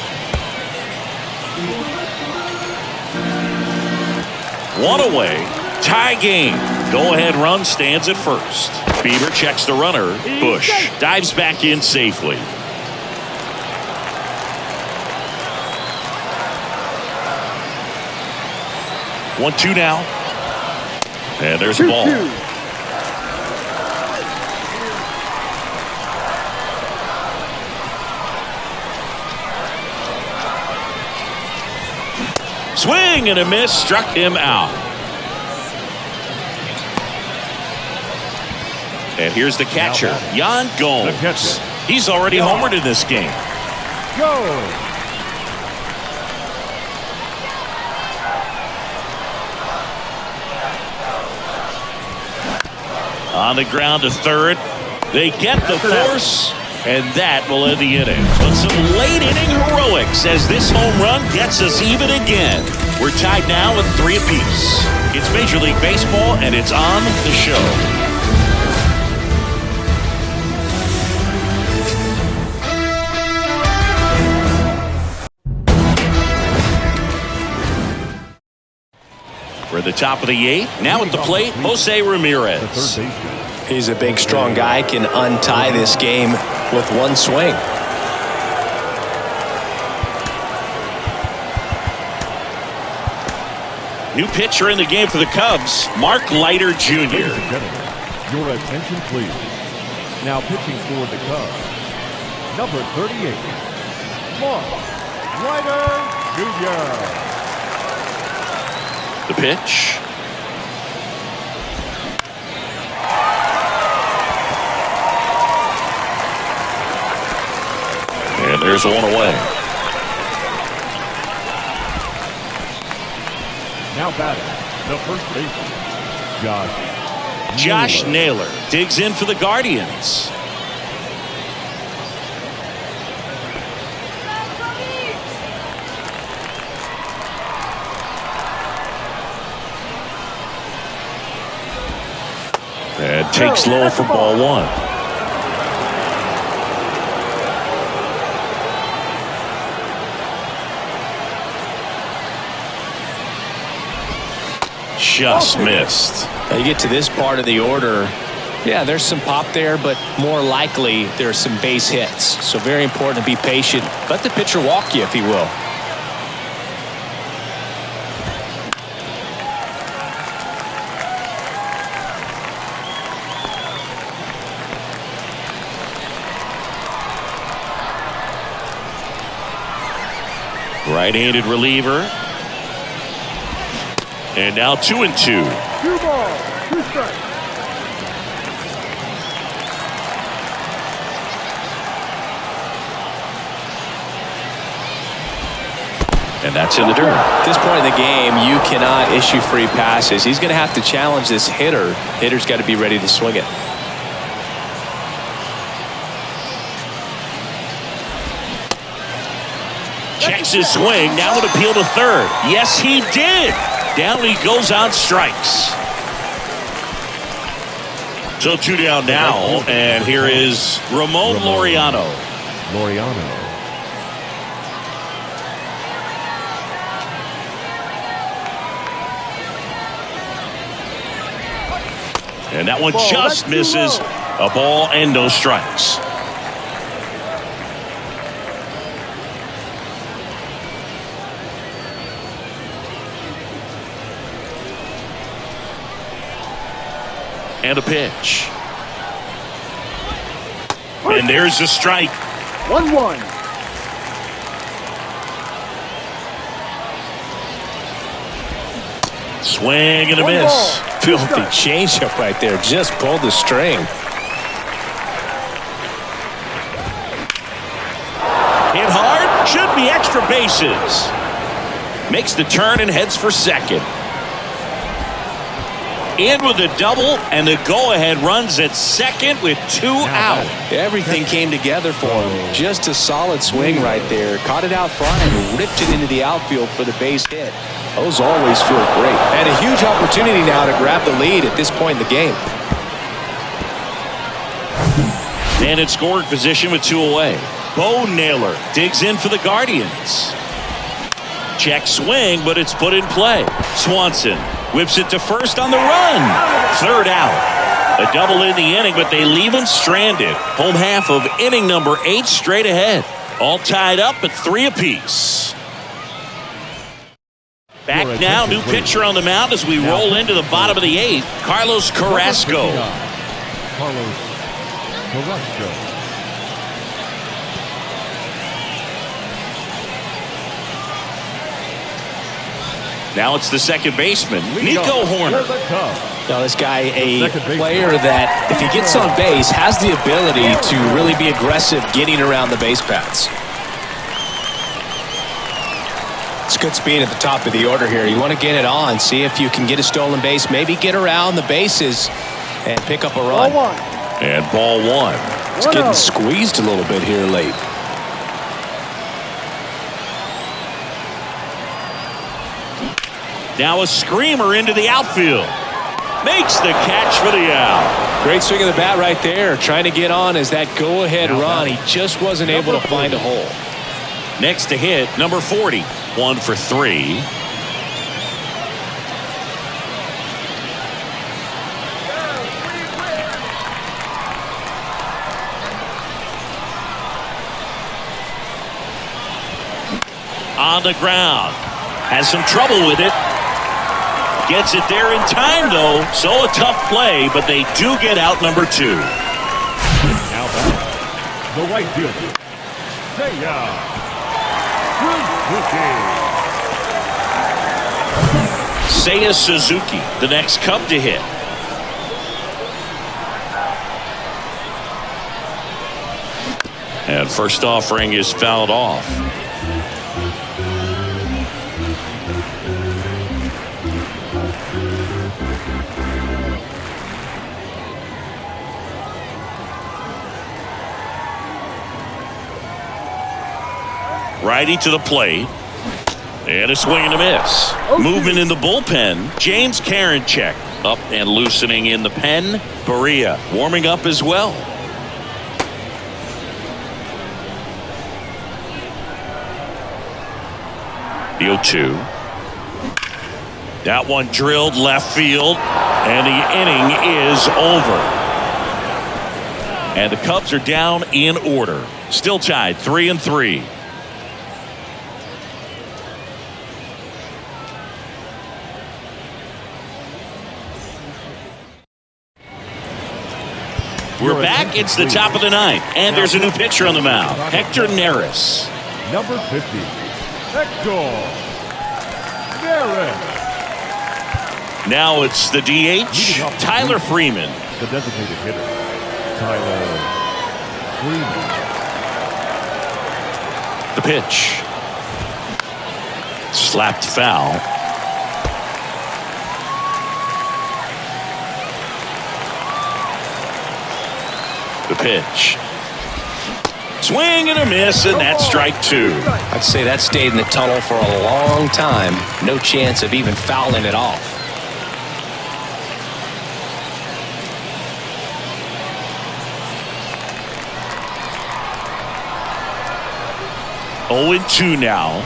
1 away. Tie game. Go-ahead run stands at first. Bieber checks the runner. Bush dives back in safely. 1-2 now. And there's the ball. Swing and a miss, struck him out. And here's the catcher, Yan Gomes. He's already homered in this game. Go! On the ground to third. They get the force, and that will end the inning. But some late inning heroics as this home run gets us even again. We're tied now with 3 apiece. It's Major League Baseball, and it's on the show. We're at the top of the 8th. Now at the plate, Jose Ramirez. He's a big, strong guy, can untie this game with 1 swing. New pitcher in the game for the Cubs, Mark Leiter Jr. Your attention, please. Now pitching for the Cubs, number 38, Mark Leiter Jr. The pitch. And there's 1 away. Now batting, the first baseman, Josh Naylor digs in for the Guardians. And takes low for ball 1. Just missed. Now you get to this part of the order. Yeah, there's some pop there, but more likely there's some base hits. So very important to be patient. Let the pitcher walk you if he will. Right-handed reliever. And now 2-2. 2 balls, 2 strikes. And that's in the dirt. At this point in the game, you cannot issue free passes. He's going to have to challenge this hitter. Hitter's got to be ready to swing it. Checks his swing. Now an appeal to third. Yes, he did. Down he goes on strikes. So 2 down now. And here is Ramon Laureano. And that one just misses. A ball and no strikes. And a pitch. And there's a strike. 1-1. Swing and a miss. Filthy changeup right there. Just pulled the string. Hit hard. Should be extra bases. Makes the turn and heads for second. in with a double, and the go-ahead runs at second with 2 out. Everything came together for him. Just a solid swing right there. Caught it out front and ripped it into the outfield for the base hit. Those always feel great. And a huge opportunity now to grab the lead at this point in the game. And in scoring position with 2 away. Bo Naylor digs in for the Guardians. Check swing, but it's put in play. Swanson whips it to first on the run. 3rd out. A double in the inning, but they leave him stranded. Home half of inning number 8 straight ahead. All tied up at 3 apiece. Back now, new pitcher on the mound as we roll into the bottom of the 8th. Carlos Carrasco. Carlos Carrasco. Now it's the second baseman, Nico Horner. Now this guy, a player that, if he gets on base, has the ability to really be aggressive getting around the base paths. It's good speed at the top of the order here. You want to get it on, see if you can get a stolen base, maybe get around the bases and pick up a run. And ball 1. It's getting squeezed a little bit here late. Now a screamer into the outfield. Makes the catch for the out. Great swing of the bat right there. Trying to get on as that go-ahead run. He just wasn't able to find a hole. Next to hit, number 40. 1 for 3. On the ground. Has some trouble with it. Gets it there in time, though. So a tough play, but they do get out number 2. Now back, the right fielder, Seiya Suzuki, the next Cub to hit. And first offering is fouled off. Righty to the plate. And a swing and a miss. Movement in the bullpen. James Karinchak up and loosening in the pen. Berea warming up as well. The 0-2. That one drilled left field. And the inning is over. And the Cubs are down in order. Still tied 3-3. We're back. It's the top of the 9th. And there's a new pitcher on the mound. Hector Neris. Number 50, Hector Neris. Now it's the DH, Tyler Freeman. The designated hitter, Tyler Freeman. The pitch. Slapped foul. The pitch. Swing and a miss, and that's strike 2. I'd say that stayed in the tunnel for a long time. No chance of even fouling it off. Oh, 0-2 now.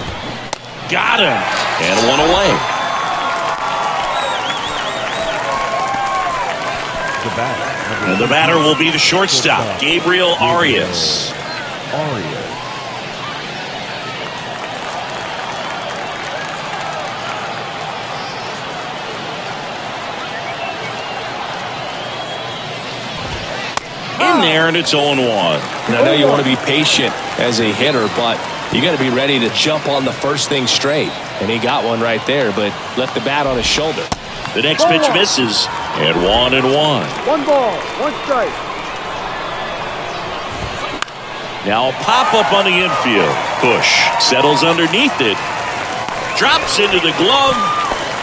Got him. And 1 away. The batter. And the batter will be the shortstop, Gabriel Arias. In there, and it's 0-1. And I know you want to be patient as a hitter, but you got to be ready to jump on the first thing straight. And he got one right there, but left the bat on his shoulder. The next pitch misses, and 1-1. 1 ball, 1 strike. Now a pop-up on the infield. Push settles underneath it. Drops into the glove.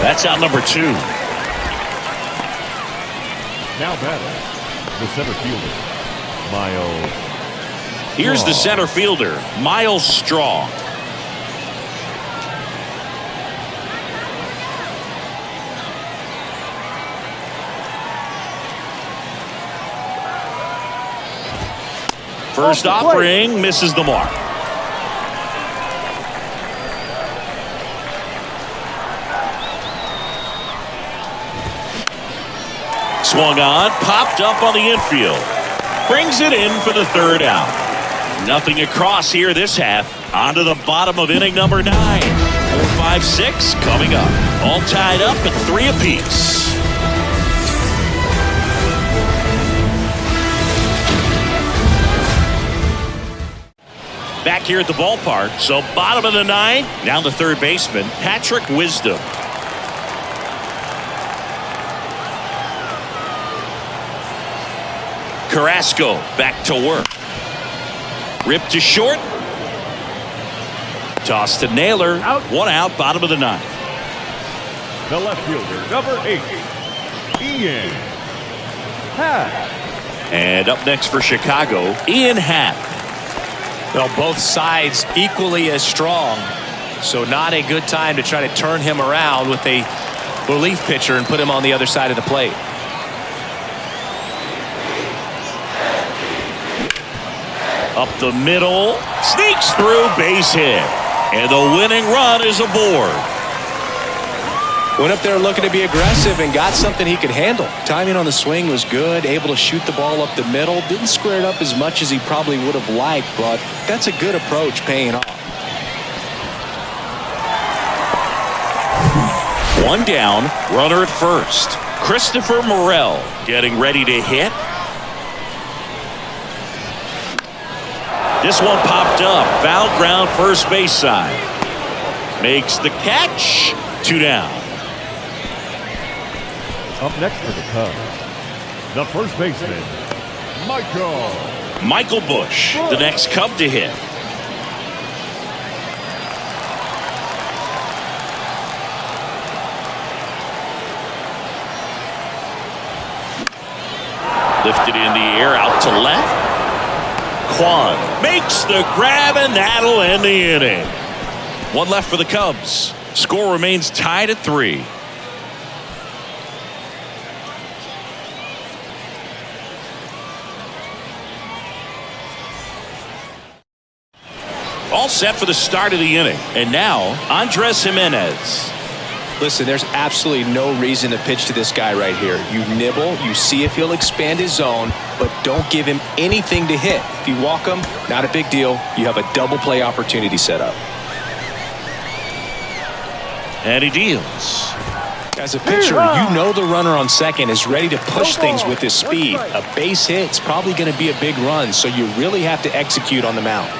That's out number 2. Now batting, the center fielder, Miles. Here's the center fielder, Miles Straw. First offering misses the mark. Swung on, popped up on the infield. Brings it in for the third out. Nothing across here this half. On to the bottom of inning number 9. 4, 5, 6 coming up. All tied up at 3 apiece. Back here at the ballpark, so bottom of the 9, down to third baseman, Patrick Wisdom. Carrasco back to work. Ripped to short. Toss to Naylor. Out. 1 out, bottom of the 9. The left fielder, number 8, Ian Happ. And up next for Chicago, Ian Happ. Well, both sides equally as strong, so not a good time to try to turn him around with a relief pitcher and put him on the other side of the plate. Up the middle, sneaks through, base hit. And the winning run is aboard. Went up there looking to be aggressive and got something he could handle. Timing on the swing was good, able to shoot the ball up the middle. Didn't square it up as much as he probably would have liked, but that's a good approach paying off. 1 down, runner at first. Christopher Morel getting ready to hit. This one popped up. Foul ground, first base side. Makes the catch. 2 down. Up next for the Cubs, the first baseman, Michael Bush, the next Cub to hit. Lifted in the air, out to left. Kwan makes the grab, and that'll end the inning. 1 left for the Cubs. Score remains tied at 3. All set for the start of the inning. And now, Andres Gimenez. Listen, there's absolutely no reason to pitch to this guy right here. You nibble, you see if he'll expand his zone, but don't give him anything to hit. If you walk him, not a big deal. You have a double play opportunity set up. And he deals. As a pitcher, you know the runner on second is ready to push things with his speed. A base hit's probably going to be a big run, so you really have to execute on the mound.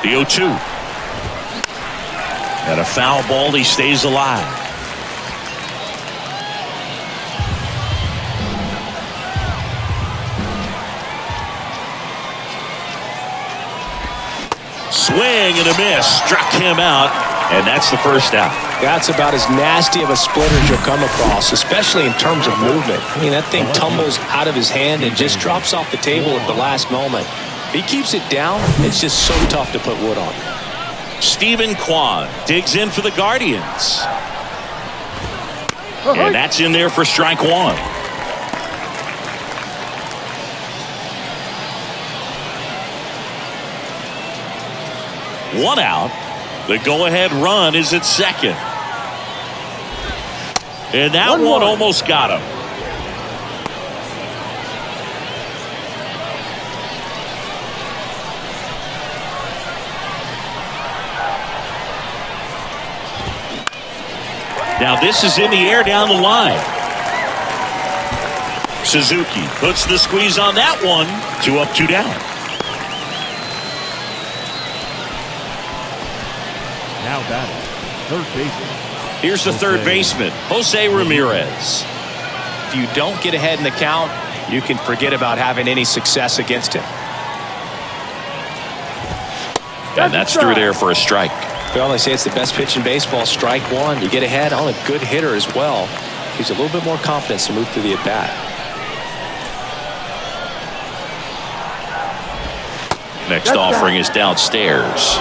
The 0-2. And a foul ball, he stays alive. Swing and a miss. Struck him out. And that's the first out. That's about as nasty of a splitter as you'll come across, especially in terms of movement. I mean, that thing tumbles out of his hand and just drops off the table at the last moment. If he keeps it down, it's just so tough to put wood on. Stephen Kwan digs in for the Guardians. And that's in there for strike 1. One out. The go-ahead run is at second. And that one almost got him. Now this is in the air down the line. Suzuki puts the squeeze on that one. 2 up, 2 down. now batting, third baseman, Here's the third baseman, Jose Ramirez. If you don't get ahead in the count, you can forget about having any success against him. And that's through there for a strike. Well, they say it's the best pitch in baseball. Strike one. You get ahead on a good hitter as well. Gives you a little bit more confidence to move through the at-bat. Next offering is downstairs.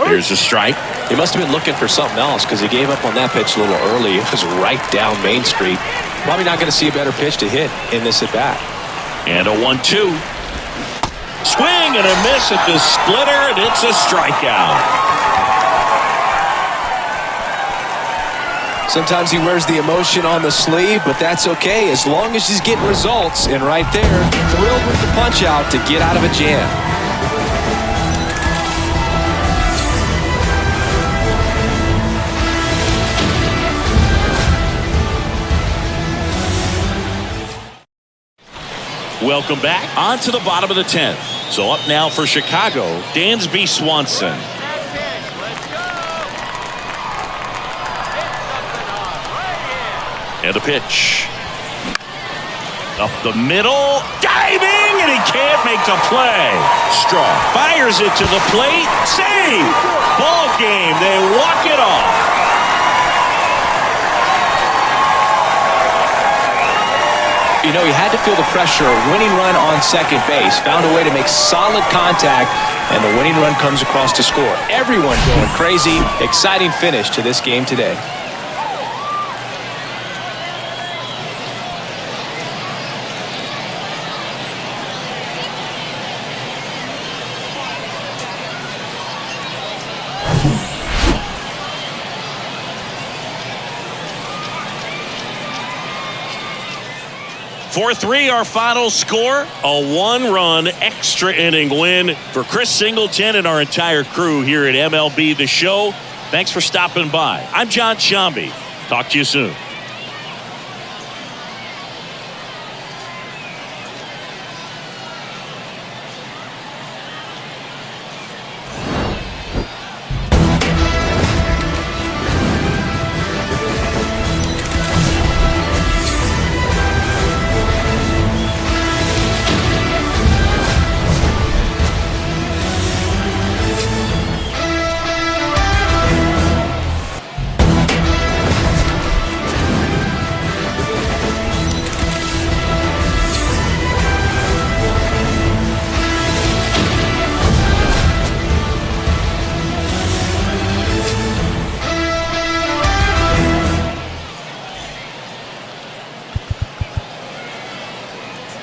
Here's a strike. He must have been looking for something else because he gave up on that pitch a little early. It was right down Main Street. Probably not going to see a better pitch to hit in this at-bat. And a 1-2. Swing and a miss at the splitter, and it's a strikeout. Sometimes he wears the emotion on the sleeve, but that's okay as long as he's getting results. And right there, thrilled with the punch out to get out of a jam. Welcome back on to the bottom of the 10th. So up now for Chicago, Dansby Swanson. And the pitch. Up the middle, diving, and he can't make the play. Straw fires it to the plate, save! Ball game, they walk it off. You know, he had to feel the pressure. Winning run on second base. Found a way to make solid contact, and the winning run comes across to score. Everyone going crazy. Exciting finish to this game today. (4-3) our final score. A one-run extra inning win for Chris Singleton and our entire crew here at MLB The Show. Thanks for stopping by. I'm John Sciambi. Talk to you soon.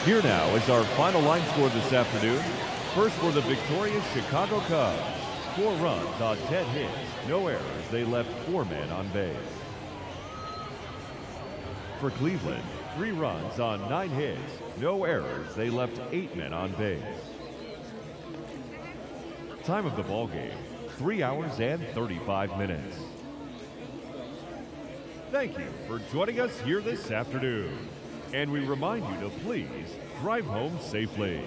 Here now is our final line score this afternoon. First for the victorious Chicago Cubs. 4 runs on 10 hits, no errors. They left 4 men on base. For Cleveland, 3 runs on 9 hits, no errors. They left 8 men on base. Time of the ball game, 3 hours and 35 minutes. Thank you for joining us here this afternoon. And we remind you to please drive home safely.